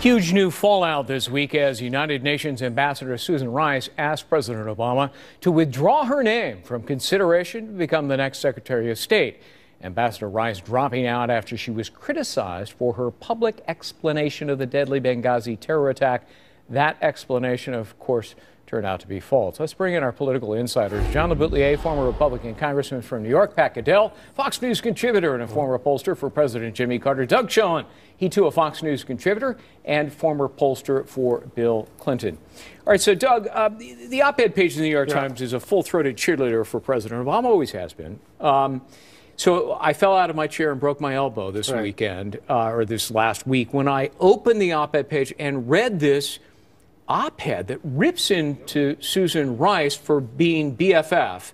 Huge new fallout this week as United Nations Ambassador Susan Rice asked President Obama to withdraw her name from consideration to become the next Secretary of State. Ambassador Rice dropping out after she was criticized for her public explanation of the deadly Benghazi terror attack. That explanation, of course, turned out to be false. Let's bring in our political insiders. John LeBoutillier, former Republican congressman from New York. Pat Caddell, Fox News contributor and a former pollster for President Jimmy Carter. Doug Schoen, he too a Fox News contributor and former pollster for Bill Clinton. All right, so Doug, the op-ed page in the New York Times is a full-throated cheerleader for President Obama, always has been. So I fell out of my chair and broke my elbow this weekend, or this last week, when I opened the op-ed page and read this op-ed that rips into Susan Rice for being BFF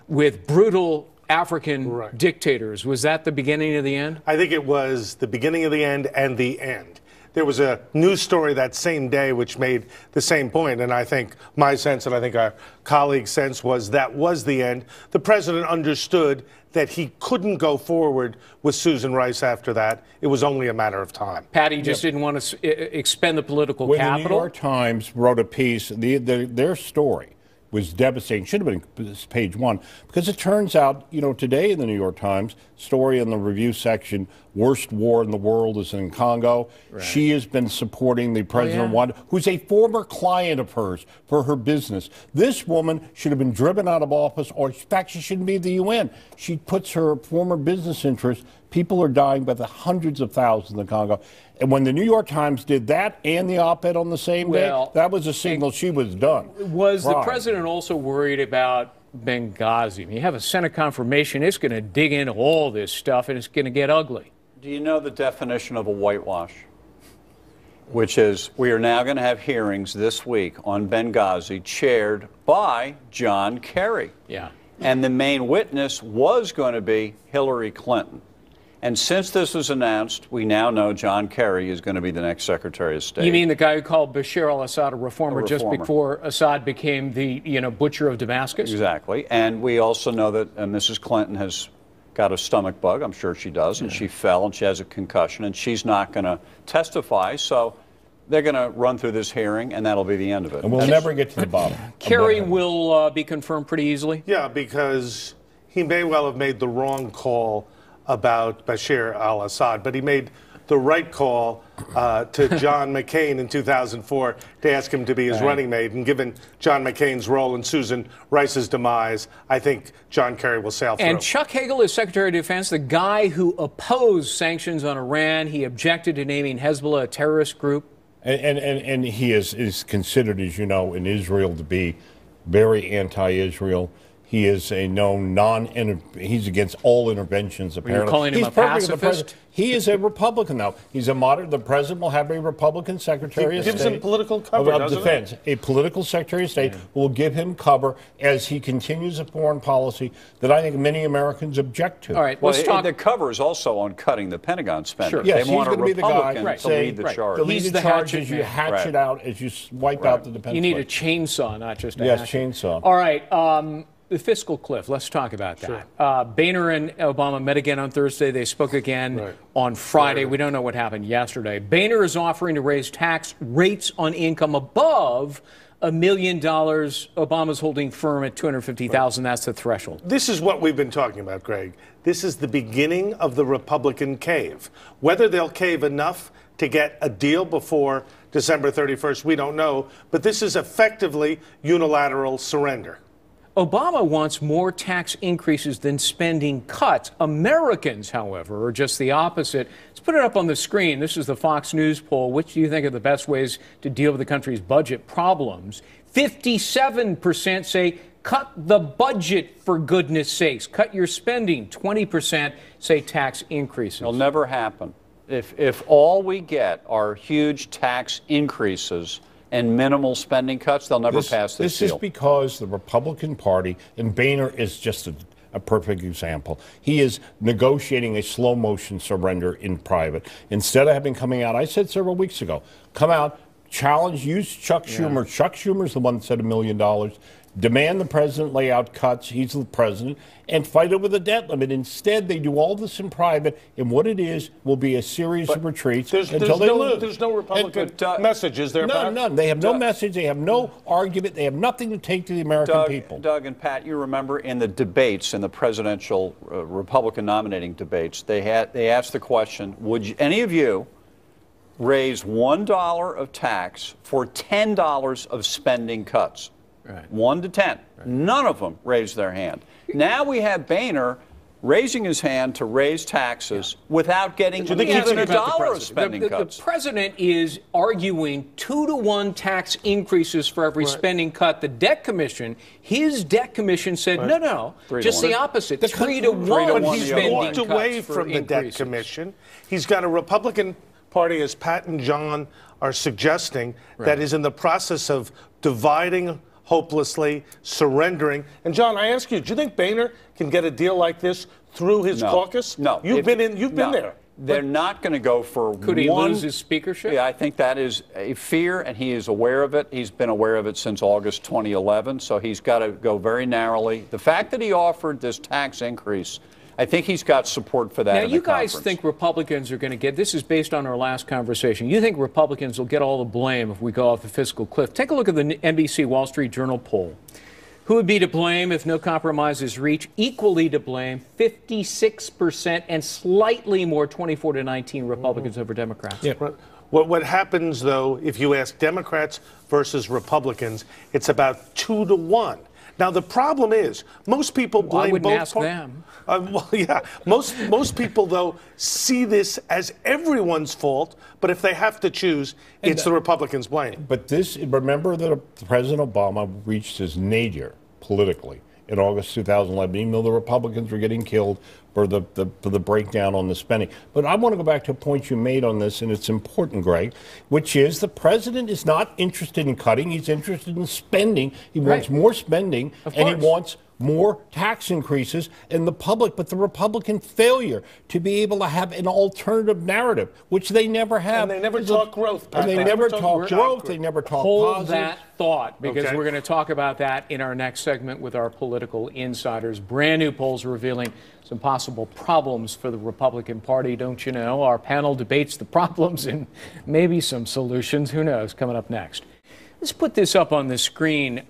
with brutal African dictators. Was that the beginning of the end? I think it was the beginning of the end and the end. There was a news story that same day which made the same point, and I think my sense, and I think our colleague's sense, was that was the end. The president understood that he couldn't go forward with Susan Rice after that. It was only a matter of time. Patty just didn't want to expend the political capital. When the New York Times wrote a piece, their story was devastating. Should have been page one, because it turns out, you know, today in the New York Times, story in the review section, worst war in the world is in Congo. She has been supporting the president, who's a former client of hers for her business. This woman should have been driven out of office, or in fact, she shouldn't be at the UN. She puts her former business interests. People are dying by the hundreds of thousands in Congo. And when the New York Times did that and the op-ed on the same day, that was a signal she was done. Was the president also worried about Benghazi? I mean, you have a Senate confirmation. It's going to dig into all this stuff, and it's going to get ugly. Do you know the definition of a whitewash? Which is, we are now going to have hearings this week on Benghazi chaired by John Kerry. Yeah. And the main witness was going to be Hillary Clinton. And since this was announced, we now know John Kerry is going to be the next Secretary of State. You mean the guy who called Bashar al-Assad a reformer just before Assad became the, butcher of Damascus? Exactly. And we also know that Mrs. Clinton has got a stomach bug. I'm sure she does. And she fell and she has a concussion. And she's not going to testify. So they're going to run through this hearing, and that'll be the end of it. And we'll never get to the bottom. Kerry will be confirmed pretty easily? Yeah, because he may well have made the wrong call about Bashar al-Assad, but he made the right call to John McCain in 2004 to ask him to be his running mate. And given John McCain's role in Susan Rice's demise, I think John Kerry will sail through. And Chuck Hagel is Secretary of Defense, the guy who opposed sanctions on Iran. He objected to naming Hezbollah a terrorist group. And he is considered, as you know, in Israel to be very anti-Israel. He is a known he's against all interventions, apparently. You're calling him a pacifist? He is a Republican now. He's a moderate. The president will have a Republican Secretary of State. Gives him political cover, of defense. A political Secretary of State will give him cover as he continues a foreign policy that I think many Americans object to. All right, well, the cover is also on cutting the Pentagon spending. Sure. Yes, they want a be the guy to lead the charge. To lead the charge as you hatch it out, as you wipe out the defense. You need a chainsaw, not just a hatchet. Chainsaw. All right. The fiscal cliff, let's talk about that. Boehner and Obama met again on Thursday. They spoke again on Friday. We don't know what happened yesterday. Boehner is offering to raise tax rates on income above $1 million. Obama's holding firm at $250,000. That's the threshold. This is what we've been talking about, Greg. This is the beginning of the Republican cave. Whether they'll cave enough to get a deal before December 31st, we don't know. But this is effectively unilateral surrender. Obama wants more tax increases than spending cuts. Americans, however, are just the opposite. Let's put it up on the screen. This is the Fox News poll. Which do you think are the best ways to deal with the country's budget problems? 57% say cut the budget, for goodness sakes. Cut your spending. 20% say tax increases. It'll never happen. If all we get are huge tax increases and minimal spending cuts, they'll never pass this deal. This is because the Republican Party, and Boehner is just a perfect example. He is negotiating a slow motion surrender in private. Instead of having coming out, I said several weeks ago, come out, challenge, use Chuck Schumer. Chuck Schumer's the one that said $1 million. demand the president lay out cuts, he's the president, and fight over the debt limit. Instead, they do all this in private, and what it is will be a series of retreats until they lose. There's no Republican messages there, None, none. They have no message. They have no argument. They have nothing to take to the American people. Doug and Pat, you remember in the debates, in the presidential Republican nominating debates, they asked the question, would any of you raise $1 of tax for $10 of spending cuts? Right. 1 to 10. Right. None of them raised their hand. Now we have Boehner raising his hand to raise taxes without getting even $1 of spending cuts. The president is arguing 2-to-1 tax increases for every spending cut. The debt commission, his debt commission said, no, just the opposite. 3-to-1 But he's spending walked away cuts from the debt commission. He's got a Republican Party, as Pat and John are suggesting, that is in the process of dividing hopelessly, surrendering. And John, I ask you, do you think Boehner can get a deal like this through his caucus? No. You've been there. They're not going to go for Could he lose his speakership? Yeah, I think that is a fear, and he is aware of it. He's been aware of it since August 2011, so he's got to go very narrowly. The fact that he offered this tax increase, I think he's got support for that. Now, you guys think Republicans are going to get, this is based on our last conversation, you think Republicans will get all the blame if we go off the fiscal cliff. Take a look at the NBC Wall Street Journal poll. Who would be to blame if no compromise is reached? Equally to blame, 56% and slightly more, 24-19 Republicans over Democrats. Yeah. What happens, though, if you ask Democrats versus Republicans, it's about 2-to-1. Now, the problem is, most people blame I wouldn't both ask them. Well, yeah. Most people, though, see this as everyone's fault, but if they have to choose, it's the Republicans' blame. But remember that President Obama reached his nadir politically in August 2011, even though the Republicans were getting killed for the breakdown on the spending. But I want to go back to a point you made on this, and it's important, Greg, which is the president is not interested in cutting. He's interested in spending. He wants more spending, and he wants more tax increases in the public, but the Republican failure to be able to have an alternative narrative, which they never have. And they never talk growth, Pat. And they never talk growth. They never talk Hold positive. that thought, because we're going to talk about that in our next segment with our political insiders. Brand new polls revealing some possible problems for the Republican Party, don't you know? Our panel debates the problems and maybe some solutions. Who knows? Coming up next. Let's put this up on the screen.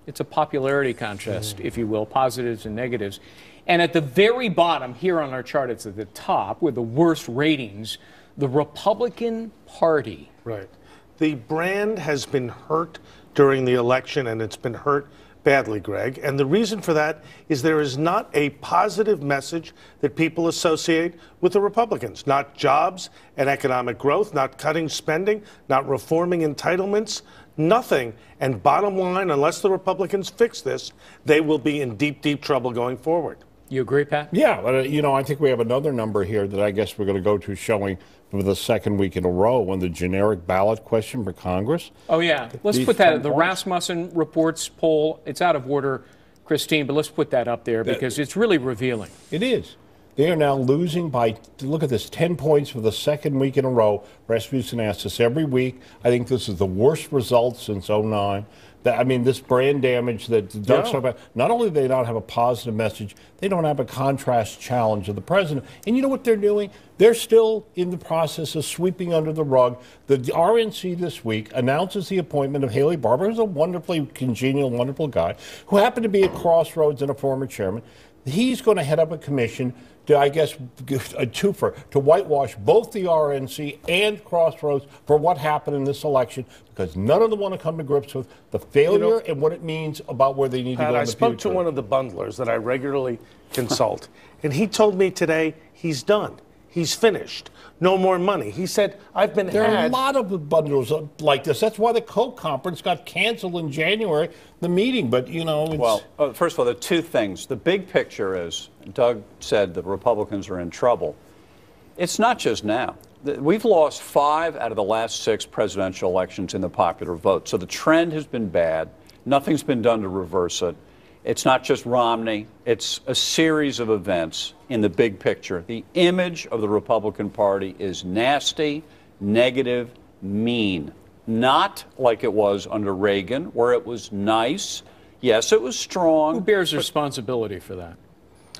It's a popularity contest, if you will, positives and negatives. And at the very bottom, here on our chart, it's at the top with the worst ratings, the Republican Party. Right. The brand has been hurt during the election, and it's been hurt badly, Greg. And the reason for that is there is not a positive message that people associate with the Republicans. Not jobs and economic growth, not cutting spending, not reforming entitlements. Nothing. And bottom line, unless the Republicans fix this, they will be in deep, deep trouble going forward. You agree, Pat? Yeah. I think we have another number here that I guess we're going to go to showing for the second week in a row on the generic ballot question for Congress. Oh, yeah. Let's put that, the Rasmussen Reports poll, it's out of order, Christine, but let's put that up there because it's really revealing. It is. They are now losing by, look at this, 10 points for the second week in a row. Rasmussen asks us every week. I think this is the worst result since 2009. This brand damage that Doug's talking about, not only do they not have a positive message, they don't have a contrast challenge of the president. And you know what they're doing? They're still in the process of sweeping under the rug. The RNC this week announces the appointment of Haley Barbour, who's a wonderfully congenial, wonderful guy, who happened to be at Crossroads and a former chairman. He's going to head up a commission to, I guess, a twofer, to whitewash both the RNC and Crossroads for what happened in this election, because none of them want to come to grips with the failure and what it means about where they need to go in the future. I spoke to one of the bundlers that I regularly consult, and he told me today he's done. He's finished. No more money. He said, I've been There are a lot of bundles like this. That's why the Koch conference got canceled in January, the meeting. But, it's... Well, first of all, there are two things. The big picture is, Doug said the Republicans are in trouble. It's not just now. We've lost 5 out of the last 6 presidential elections in the popular vote. So the trend has been bad. Nothing's been done to reverse it. It's not just Romney. It's a series of events in the big picture. The image of the Republican Party is nasty, negative, mean. not like it was under Reagan, where it was nice. Yes, it was strong. Who bears responsibility for that?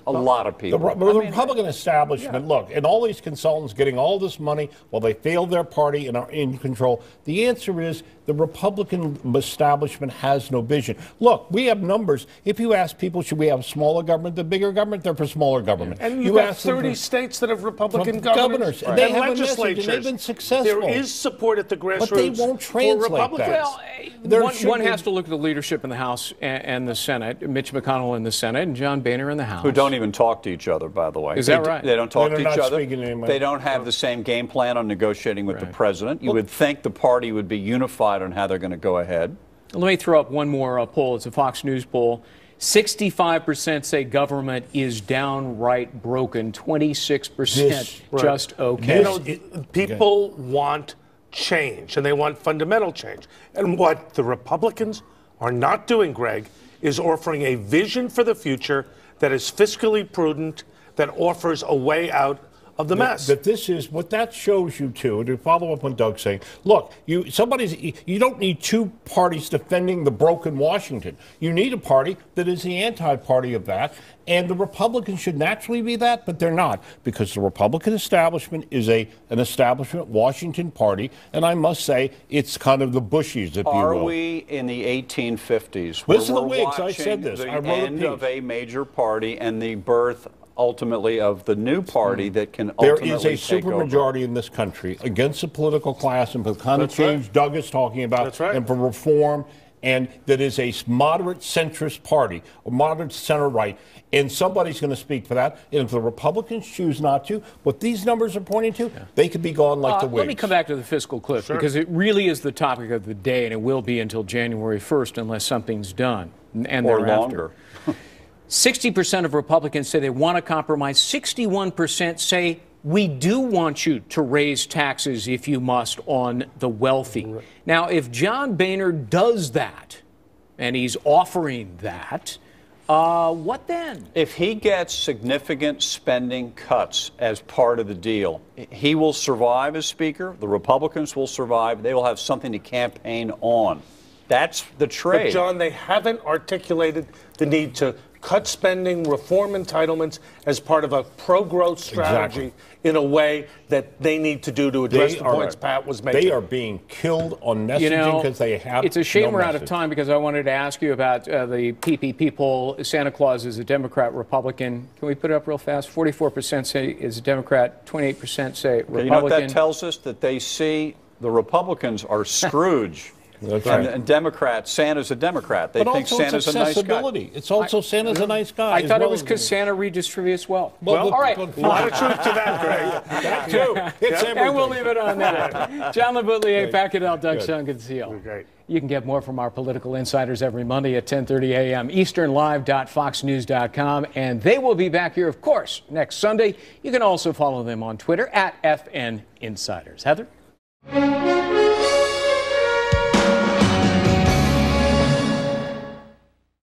A lot of people. The Republican establishment, look, and all these consultants getting all this money while they failed their party and are in control. The answer is the Republican establishment has no vision. Look, we have numbers. If you ask people, should we have smaller government, the bigger government, they're for smaller government. And you have 30 states that have Republican governors. And they have legislatures. And they've been successful. There is support at the grassroots. But they won't translate that. Well, one has to look at the leadership in the House and the Senate, Mitch McConnell in the Senate and John Boehner in the House. Who don't even talk to each other, by the way. Is that right? They don't talk to each other. Anymore. They don't have the same game plan on negotiating with the president. You would think the party would be unified on how they're going to go ahead. Let me throw up one more poll. It's a Fox News poll. 65% say government is downright broken. 26% just okay. You know, people want change, and they want fundamental change. And what the Republicans are not doing, Greg, is offering a vision for the future that is fiscally prudent, that offers a way out of the mess. That this is what that shows you to follow up on Doug's saying. Look, you don't need two parties defending the broken Washington. You need a party that is the anti-party of that, and the Republicans should naturally be that, but they're not, because the Republican establishment is an establishment Washington party, and I must say it's kind of the Bushies, if you will. Are we in the 1850s? Listen to the Whigs. I said this. The I wrote end of a major party and the birth ultimately of the new party that can ultimately There is a supermajority in this country against the political class and for the kind of change Doug is talking about and for reform, and that is a moderate centrist party, or moderate center-right, and somebody's going to speak for that. And if the Republicans choose not to, what these numbers are pointing to, they could be gone like the Whigs. Let me come back to the fiscal cliff, because it really is the topic of the day, and it will be until January 1st unless something's done. And or thereafter. longer. 60% of Republicans say they want to compromise. 61% say we do want you to raise taxes if you must on the wealthy. Right. Now, if John Boehner does that, and he's offering that, what then? If he gets significant spending cuts as part of the deal, he will survive as Speaker. The Republicans will survive. They will have something to campaign on. That's the trade. But, John, they haven't articulated the need to cut spending, reform entitlements as part of a pro-growth strategy in a way that they need to do to address the points Pat was making. They are being killed on messaging because they have It's a shame we're message. out of time, because I wanted to ask you about the PPP poll. Santa Claus is a Democrat, Republican. Can we put it up real fast? 44% say is a Democrat, 28% say Republican. You know what that tells us? That they see the Republicans are Scrooge. That's right. And Democrats, Santa's a Democrat. They think Santa's a nice guy. It's also Santa's a nice guy. I thought it was because Santa redistributes well. Well, all right. A lot of truth to that, Greg. That too. It's and we'll leave it on that. John LeBoutillier, Pat Caddell, Doug Schoen, good to see you. Great. You can get more from our political insiders every Monday at 10:30 a.m. Eastern, live.foxnews.com. And they will be back here, of course, next Sunday. You can also follow them on Twitter at FN Insiders. Heather?